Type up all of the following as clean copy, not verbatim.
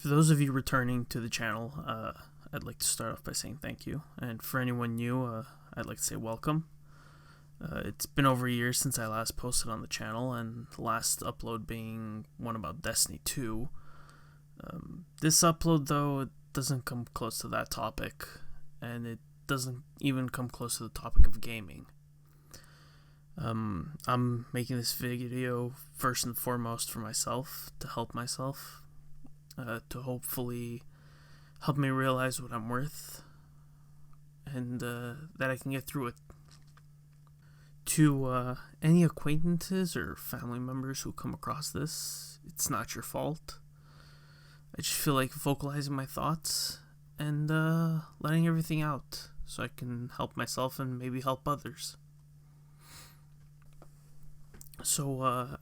For those of you returning to the channel, I'd like to start off by saying thank you. And for anyone new, I'd like to say welcome. It's been over a year since I last posted on the channel, and the last upload being one about Destiny 2. This upload, though, it doesn't come close to that topic, and it doesn't even come close to the topic of gaming. I'm making this video first and foremost for myself, to help myself, to hopefully help me realize what I'm worth, and that I can get through it. To any acquaintances or family members who come across this, it's not your fault. I just feel like vocalizing my thoughts and letting everything out so I can help myself and maybe help others. So,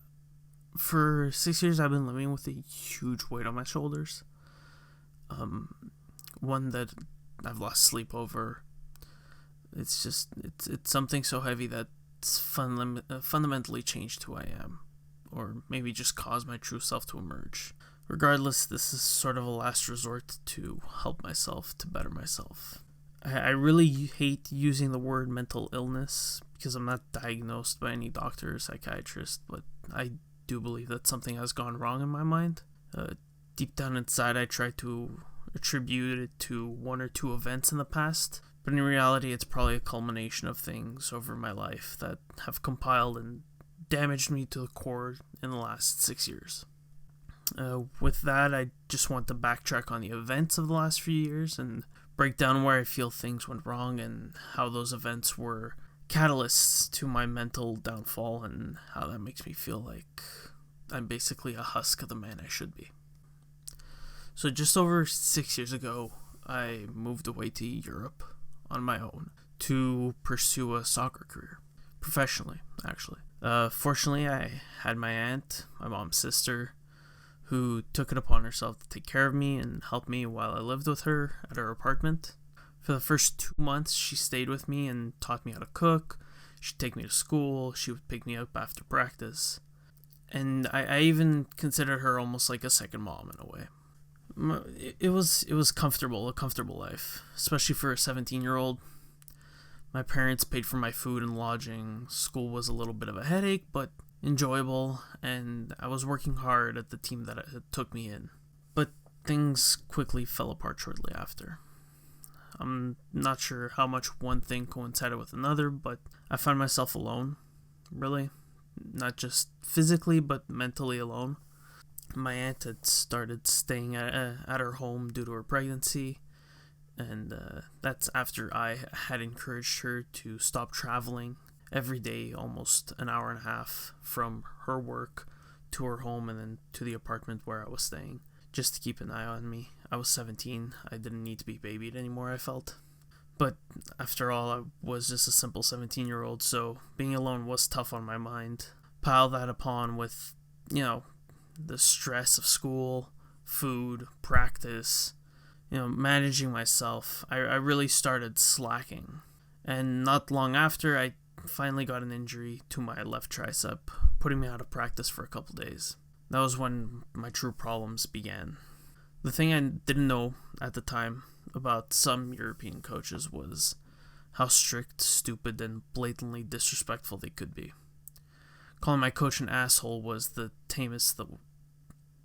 for 6 years I've been living with a huge weight on my shoulders. One that I've lost sleep over. It's something so heavy that it's fundamentally changed who I am, or maybe just caused my true self to emerge. Regardless, this is sort of a last resort to help myself, to better myself. I really hate using the word mental illness because I'm not diagnosed by any doctor or psychiatrist, but I do believe that something has gone wrong in my mind. Deep down inside, I try to attribute it to one or two events in the past, but in reality, it's probably a culmination of things over my life that have compiled and damaged me to the core in the last 6 years. With that, I just want to backtrack on the events of the last few years and break down where I feel things went wrong and how those events were catalysts to my mental downfall and how that makes me feel like I'm basically a husk of the man I should be. So just over 6 years ago, I moved away to Europe on my own to pursue a soccer career, professionally, actually. Fortunately, I had my aunt, my mom's sister, who took it upon herself to take care of me and help me while I lived with her at her apartment. For the first 2 months, she stayed with me and taught me how to cook. She'd take me to school. She would pick me up after practice. And I even considered her almost like a second mom in a way. It was comfortable, a comfortable life, especially for a 17-year-old. My parents paid for my food and lodging. School was a little bit of a headache, but enjoyable, and I was working hard at the team that took me in. But things quickly fell apart shortly after. I'm not sure how much one thing coincided with another, but I found myself alone, really. Not just physically, but mentally alone. My aunt had started staying at her home due to her pregnancy, and that's after I had encouraged her to stop traveling every day, almost an hour and a half from her work to her home and then to the apartment where I was staying, just to keep an eye on me. I was 17. I didn't need to be babied anymore, I felt. But after all, I was just a simple 17-year-old, so being alone was tough on my mind. Pile that upon with, the stress of school, food, practice, managing myself. I really started slacking. And not long after, I finally got an injury to my left tricep, putting me out of practice for a couple days. That was when my true problems began. The thing I didn't know at the time about some European coaches was how strict, stupid, and blatantly disrespectful they could be. Calling my coach an asshole was the tamest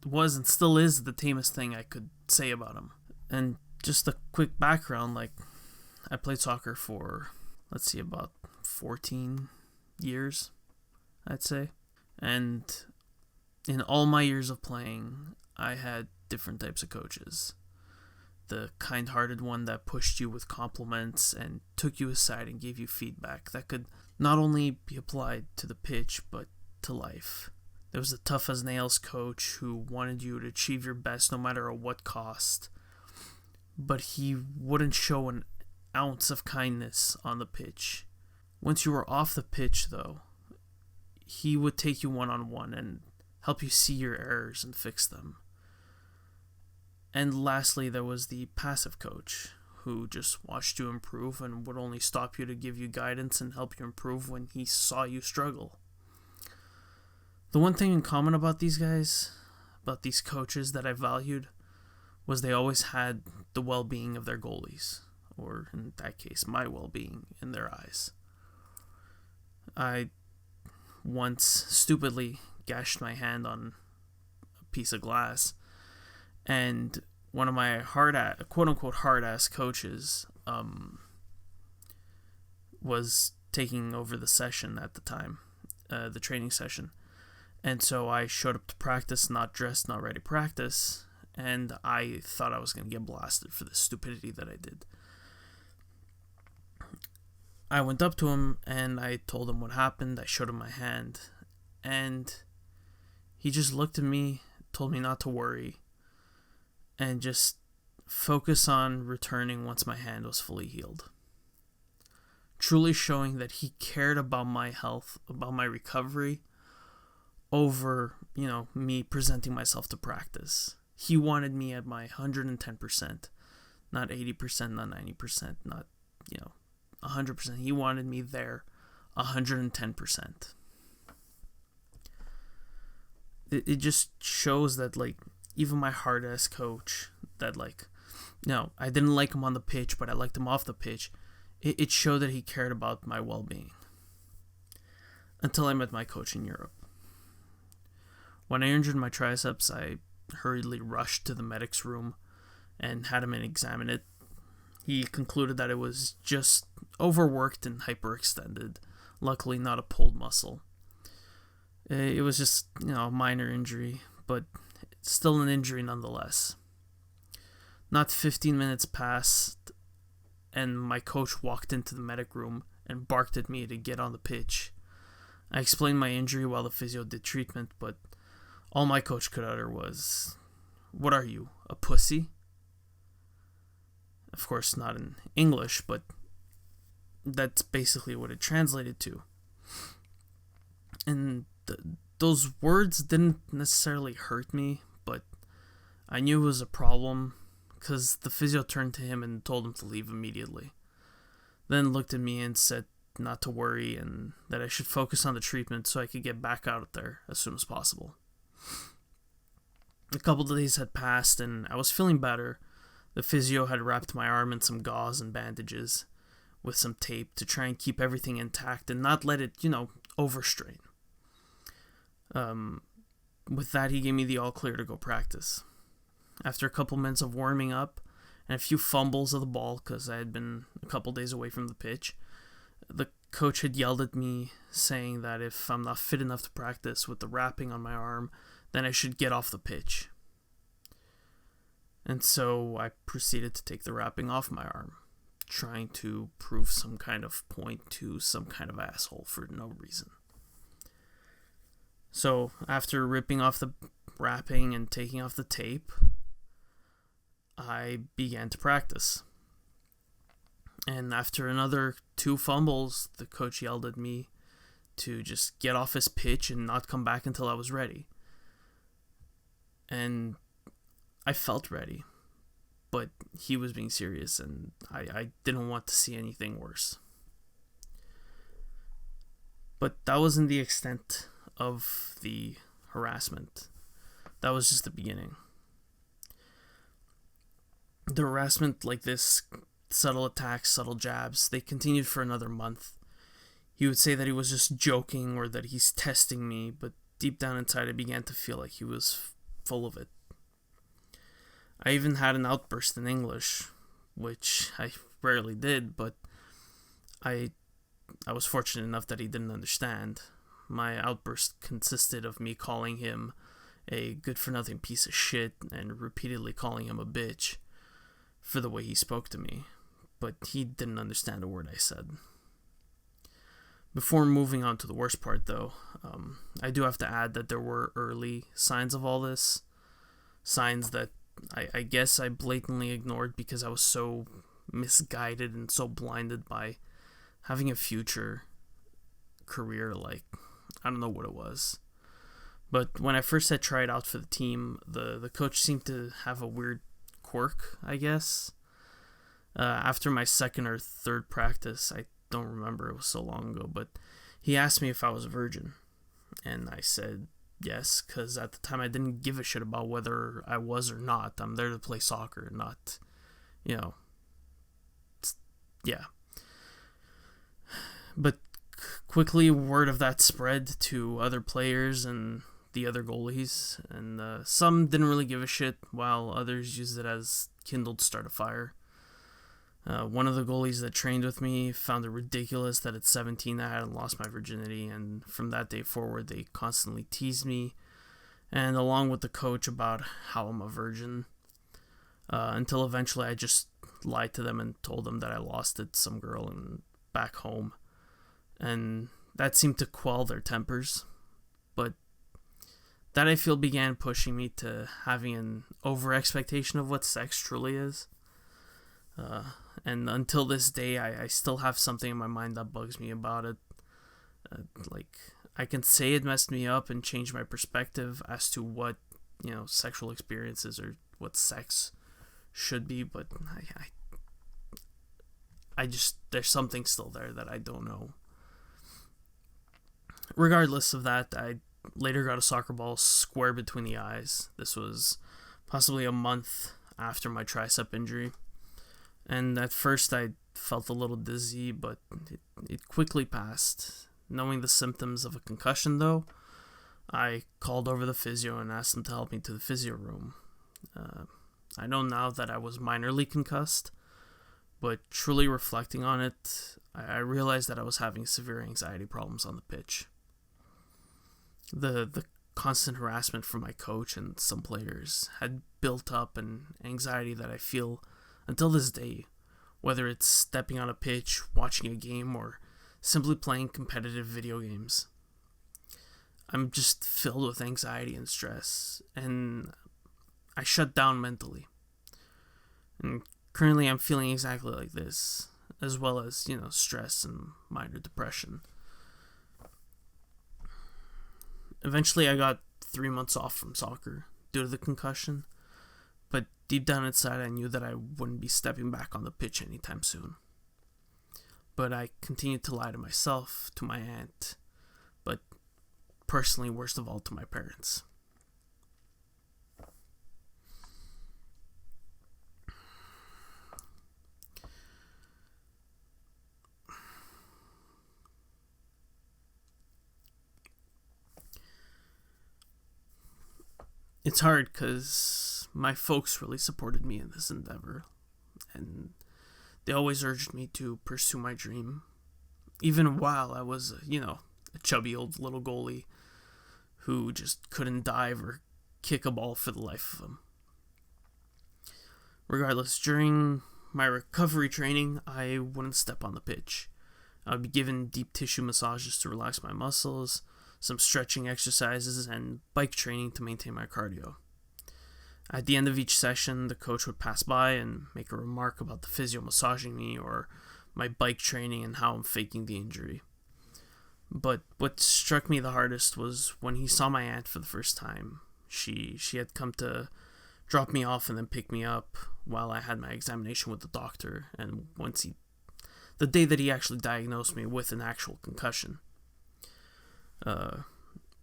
was and still is the tamest thing I could say about him. And just a quick background, I played soccer for, about 14 years, I'd say. And in all my years of playing, I had different types of coaches. The kind-hearted one that pushed you with compliments and took you aside and gave you feedback that could not only be applied to the pitch, but to life. There was the tough-as-nails coach who wanted you to achieve your best no matter at what cost, but he wouldn't show an ounce of kindness on the pitch. Once you were off the pitch, though, he would take you one-on-one and help you see your errors and fix them. And lastly, there was the passive coach, who just watched you improve and would only stop you to give you guidance and help you improve when he saw you struggle. The one thing in common about these guys, about these coaches that I valued, was they always had the well-being of their goalies, or in that case, my well-being in their eyes. I once stupidly gashed my hand on a piece of glass, and one of my quote-unquote hard-ass coaches was taking over the session at the time, the training session. And so I showed up to practice, not dressed, not ready to practice, and I thought I was going to get blasted for the stupidity that I did. I went up to him and I told him what happened. I showed him my hand, and he just looked at me, told me not to worry, and just focus on returning once my hand was fully healed. Truly showing that he cared about my health, about my recovery, over, me presenting myself to practice. He wanted me at my 110%, not 80%, not 90%, not, 100%. He wanted me there 110%. It just shows that, even my hard-ass coach, that, I didn't like him on the pitch, but I liked him off the pitch. It showed that he cared about my well-being. Until I met my coach in Europe. When I injured my triceps, I hurriedly rushed to the medic's room and had him examine it. He concluded that it was just overworked and hyperextended. Luckily, not a pulled muscle. It was just, a minor injury, but still an injury nonetheless. Not 15 minutes passed, and my coach walked into the medic room and barked at me to get on the pitch. I explained my injury while the physio did treatment, but all my coach could utter was, "What are you, a pussy?" Of course, not in English, but that's basically what it translated to. And those words didn't necessarily hurt me, but I knew it was a problem because the physio turned to him and told him to leave immediately. Then looked at me and said not to worry and that I should focus on the treatment so I could get back out there as soon as possible. A couple of days had passed and I was feeling better. The physio had wrapped my arm in some gauze and bandages with some tape to try and keep everything intact and not let it, overstrain. With that, he gave me the all clear to go practice. After a couple minutes of warming up and a few fumbles of the ball because I had been a couple days away from the pitch, the coach had yelled at me saying that if I'm not fit enough to practice with the wrapping on my arm, then I should get off the pitch. And so I proceeded to take the wrapping off my arm, trying to prove some kind of point to some kind of asshole for no reason. So after ripping off the wrapping and taking off the tape, I began to practice. And after another 2 fumbles, the coach yelled at me to just get off his pitch and not come back until I was ready. And I felt ready, but he was being serious and I didn't want to see anything worse. But that wasn't the extent of the harassment. That was just the beginning. The harassment, like this, subtle attacks, subtle jabs, they continued for another month. He would say that he was just joking or that he's testing me, but deep down inside I began to feel like he was full of it. I even had an outburst in English, which I rarely did, but I was fortunate enough that he didn't understand. My outburst consisted of me calling him a good-for-nothing piece of shit and repeatedly calling him a bitch for the way he spoke to me, but he didn't understand a word I said. Before moving on to the worst part, though, I do have to add that there were early signs of all this, signs that I guess I blatantly ignored because I was so misguided and so blinded by having a future career, I don't know what it was. But when I first had tried out for the team, the coach seemed to have a weird quirk, I guess. After my second or third practice, I don't remember, it was so long ago, but he asked me if I was a virgin. And I said yes, because at the time I didn't give a shit about whether I was or not. I'm there to play soccer, not, you know, yeah. But quickly, word of that spread to other players and the other goalies, and some didn't really give a shit, while others used it as kindled start a fire. One of the goalies that trained with me found it ridiculous that at 17 I hadn't lost my virginity, and from that day forward they constantly teased me, and along with the coach, about how I'm a virgin, until eventually I just lied to them and told them that I lost it to some girl and back home, and that seemed to quell their tempers, but that I feel began pushing me to having an over expectation of what sex truly is. And until this day, I still have something in my mind that bugs me about it. Like, I can say it messed me up and changed my perspective as to what, sexual experiences or what sex should be, but I just, there's something still there that I don't know. Regardless of that, I later got a soccer ball square between the eyes. This was possibly a month after my tricep injury. And at first I felt a little dizzy, but it quickly passed. Knowing the symptoms of a concussion, though, I called over the physio and asked him to help me to the physio room. I know now that I was minorly concussed, but truly reflecting on it, I realized that I was having severe anxiety problems on the pitch. The constant harassment from my coach and some players had built up an anxiety that I feel until this day, whether it's stepping on a pitch, watching a game, or simply playing competitive video games. I'm just filled with anxiety and stress, and I shut down mentally. And currently I'm feeling exactly like this, as well as, stress and minor depression. Eventually I got 3 months off from soccer due to the concussion, but deep down inside I knew that I wouldn't be stepping back on the pitch anytime soon. But I continued to lie to myself, to my aunt, but personally, worst of all, to my parents. It's hard because my folks really supported me in this endeavor, and they always urged me to pursue my dream, even while I was, a chubby old little goalie who just couldn't dive or kick a ball for the life of him. Regardless, during my recovery training, I wouldn't step on the pitch. I would be given deep tissue massages to relax my muscles, some stretching exercises, and bike training to maintain my cardio. At the end of each session, the coach would pass by and make a remark about the physio massaging me or my bike training and how I'm faking the injury. But what struck me the hardest was when he saw my aunt for the first time. She had come to drop me off and then pick me up while I had my examination with the doctor, and the day that he actually diagnosed me with an actual concussion.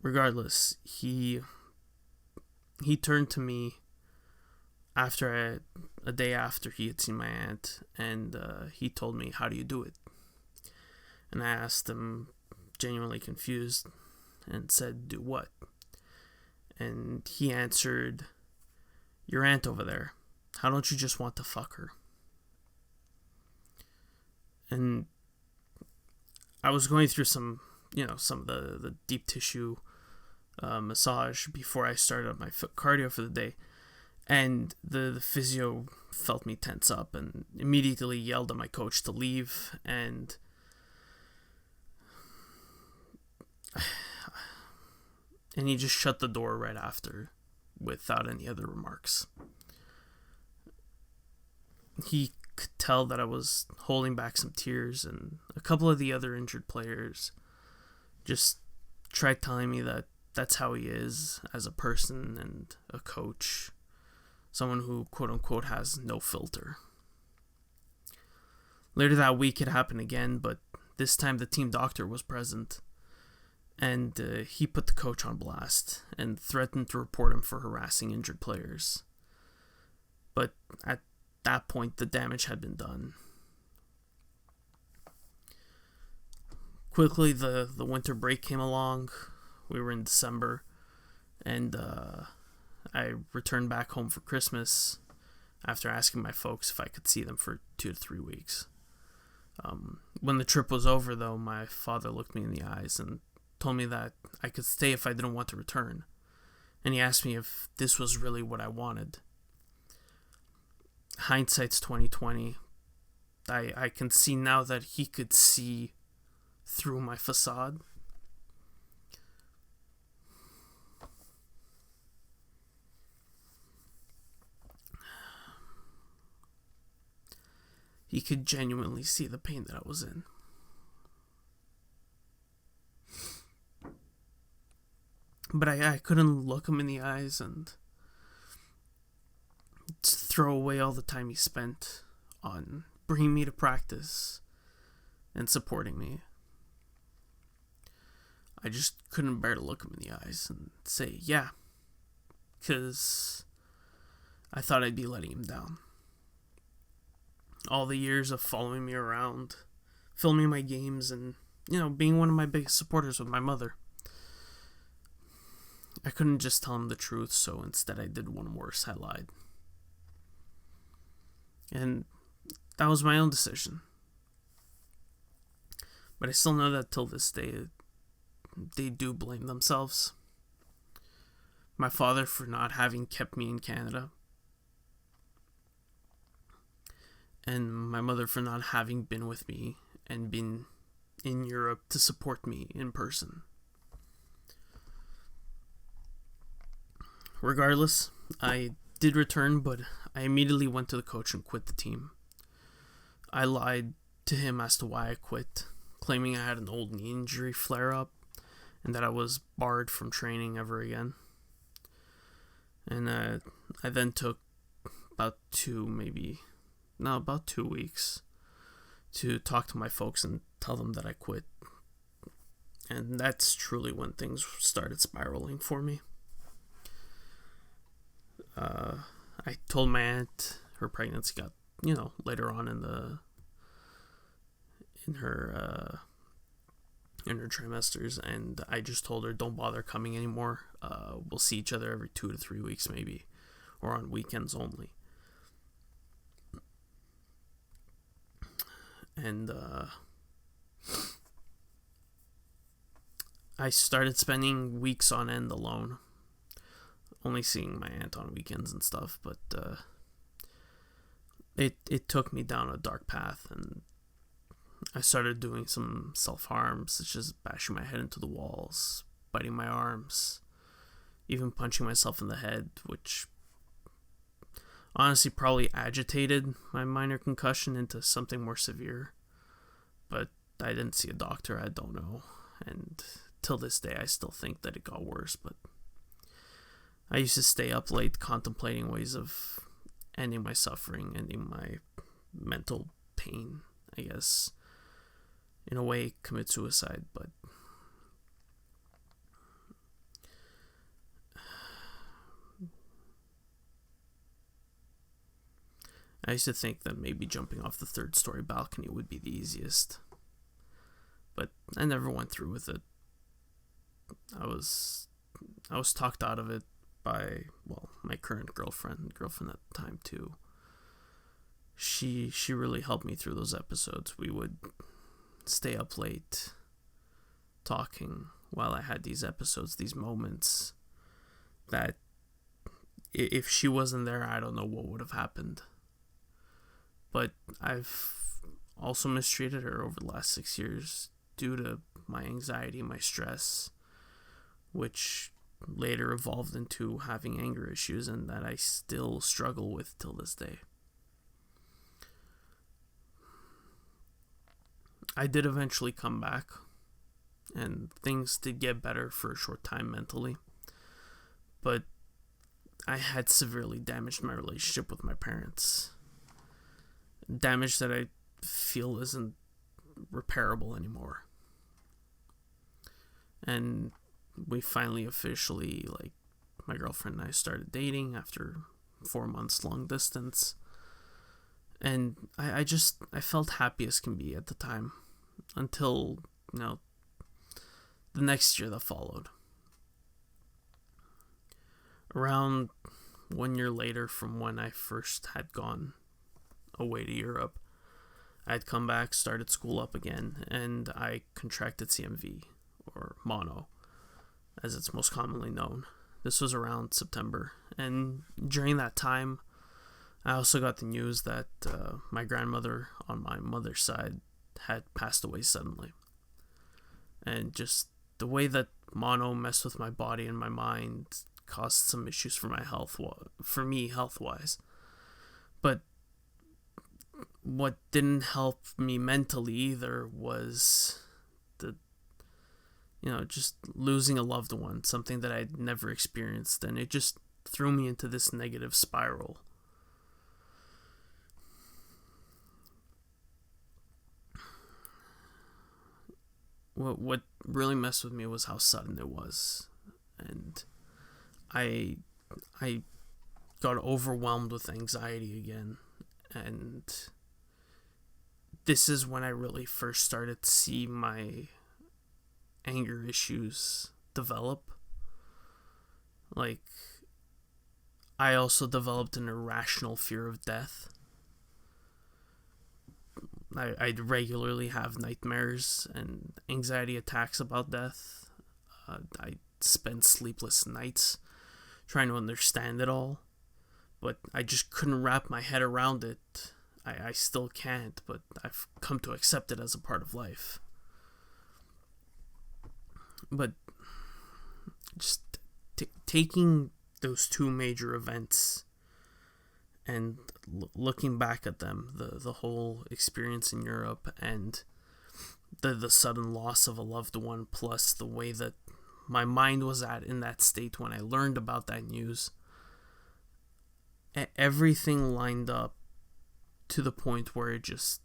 Regardless, he turned to me after a day after he had seen my aunt, and he told me, "How do you do it?" And I asked him, genuinely confused, and said, "Do what?" And he answered, "Your aunt over there. How don't you just want to fuck her?" And I was going through some of the deep tissue massage before I started my cardio for the day, and the physio felt me tense up and immediately yelled at my coach to leave, and he just shut the door right after without any other remarks. He could tell that I was holding back some tears, and a couple of the other injured players just tried telling me that that's how he is as a person and a coach, someone who quote-unquote has no filter. Later that week it happened again, but this time the team doctor was present, And he put the coach on blast and threatened to report him for harassing injured players. But at that point, the damage had been done. Quickly, the winter break came along. We were in December, and I returned back home for Christmas after asking my folks if I could see them for 2 to 3 weeks. When the trip was over, though, my father looked me in the eyes and told me that I could stay if I didn't want to return. And he asked me if this was really what I wanted. Hindsight's 2020. I can see now that he could see through my facade. He could genuinely see the pain that I was in. But I couldn't look him in the eyes and throw away all the time he spent on bringing me to practice and supporting me. I just couldn't bear to look him in the eyes and say, yeah, because I thought I'd be letting him down. All the years of following me around, filming my games, and, being one of my biggest supporters with my mother. I couldn't just tell him the truth, so instead I did one worse. I lied. And that was my own decision. But I still know that till this day, they do blame themselves. My father for not having kept me in Canada. And my mother for not having been with me and been in Europe to support me in person. Regardless, I did return, but I immediately went to the coach and quit the team. I lied to him as to why I quit, claiming I had an old knee injury flare-up and that I was barred from training ever again. And I then took about 2 weeks to talk to my folks and tell them that I quit. And that's truly when things started spiraling for me. I told my aunt her pregnancy got, later on in her trimesters, and I just told her, don't bother coming anymore. We'll see each other every 2 to 3 weeks maybe, or on weekends only. And I started spending weeks on end alone, only seeing my aunt on weekends and stuff, but it took me down a dark path, and I started doing some self-harm, such as bashing my head into the walls, biting my arms, even punching myself in the head, which honestly probably agitated my minor concussion into something more severe. But I didn't see a doctor, I don't know, and till this day I still think that it got worse. But I used to stay up late contemplating ways of ending my suffering, ending my mental pain, I guess. In a way, commit suicide, but I used to think that maybe jumping off the 3rd-story balcony would be the easiest, but I never went through with it. I was talked out of it by, my current girlfriend at the time too. She really helped me through those episodes. We would stay up late talking while I had these episodes, these moments that if she wasn't there, I don't know what would have happened. But I've also mistreated her over the last 6 years due to my anxiety, my stress, which later evolved into having anger issues, and that I still struggle with till this day. I did eventually come back, and things did get better for a short time mentally, but I had severely damaged my relationship with my parents. Damage that I feel isn't repairable anymore. And we finally officially, like, my girlfriend and I started dating after 4 months long distance. And I felt happy as can be at the time until, the next year that followed. Around 1 year later from when I first had gone away to Europe, I had come back, started school up again, and I contracted CMV, or mono, as it's most commonly known. This was around September, and during that time, I also got the news that my grandmother on my mother's side had passed away suddenly. And just the way that mono messed with my body and my mind caused some issues for my health, for me health-wise. But what didn't help me mentally either was just losing a loved one, something that I'd never experienced, and it just threw me into this negative spiral. What really messed with me was how sudden it was, and I got overwhelmed with anxiety again, and this is when I really first started to see my anger issues develop. Like, I also developed an irrational fear of death. I'd regularly have nightmares and anxiety attacks about death. I spent sleepless nights trying to understand it all, but I just couldn't wrap my head around it. I still can't, but I've come to accept it as a part of life. But just taking those two major events and looking back at them, the whole experience in Europe and the sudden loss of a loved one, plus the way that my mind was at in that state when I learned about that news, everything lined up to the point where it just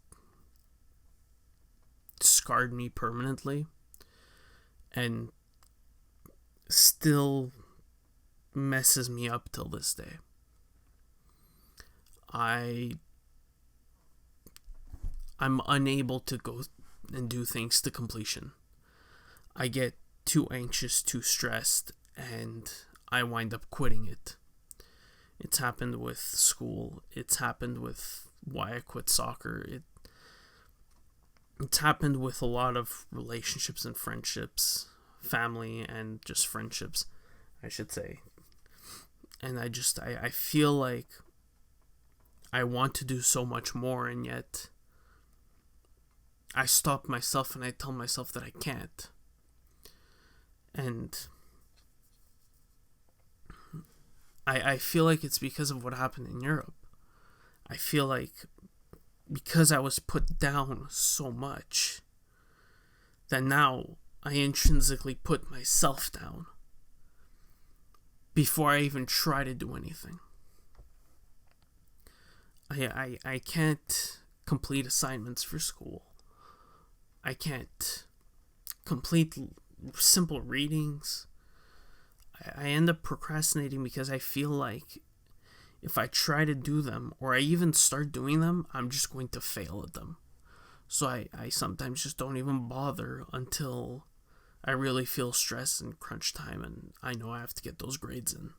scarred me permanently and still messes me up till this day. I'm unable to go and do things to completion. I get too anxious, too stressed, and I wind up quitting it. It's happened with school. It's happened with why I quit soccer. It's happened with a lot of relationships and friendships, family and just friendships, I should say. And I feel like I want to do so much more, and yet I stop myself and I tell myself that I can't. And I feel like it's because of what happened in Europe. I feel like because I was put down so much that now I intrinsically put myself down before I even try to do anything. I can't complete assignments for school. I can't complete simple readings. I end up procrastinating because I feel like if I try to do them, or I even start doing them, I'm just going to fail at them. So I sometimes just don't even bother until I really feel stressed and crunch time and I know I have to get those grades in.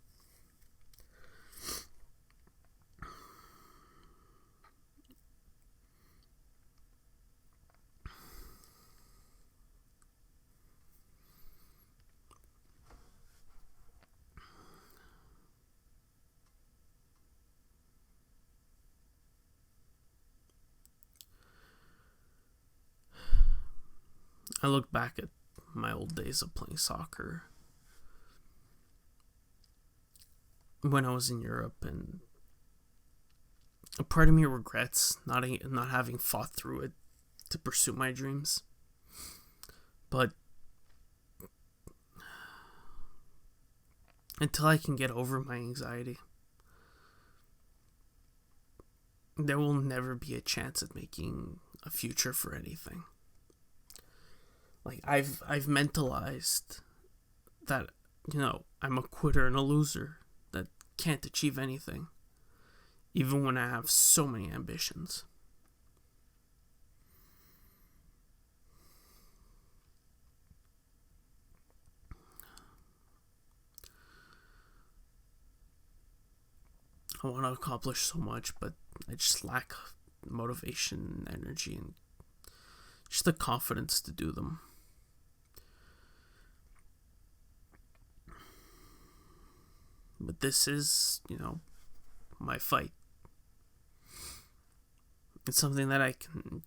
I look back at my old days of playing soccer when I was in Europe, and a part of me regrets not having fought through it to pursue my dreams. But until I can get over my anxiety, there will never be a chance at making a future for anything. Like I've mentalized that, I'm a quitter and a loser that can't achieve anything, even when I have so many ambitions. I want to accomplish so much, but I just lack motivation, energy, and just the confidence to do them. But this is, my fight. It's something that I can,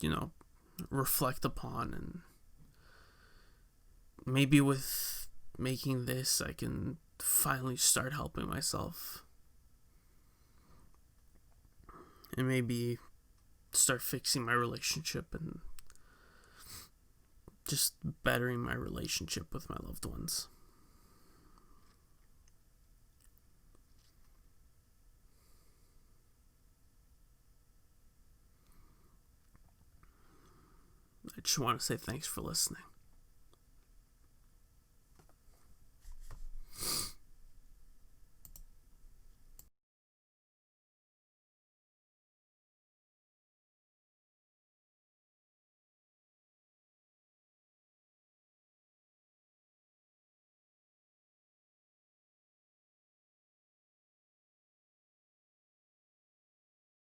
reflect upon, and maybe with making this, I can finally start helping myself. And maybe start fixing my relationship and just bettering my relationship with my loved ones. I just want to say thanks for listening.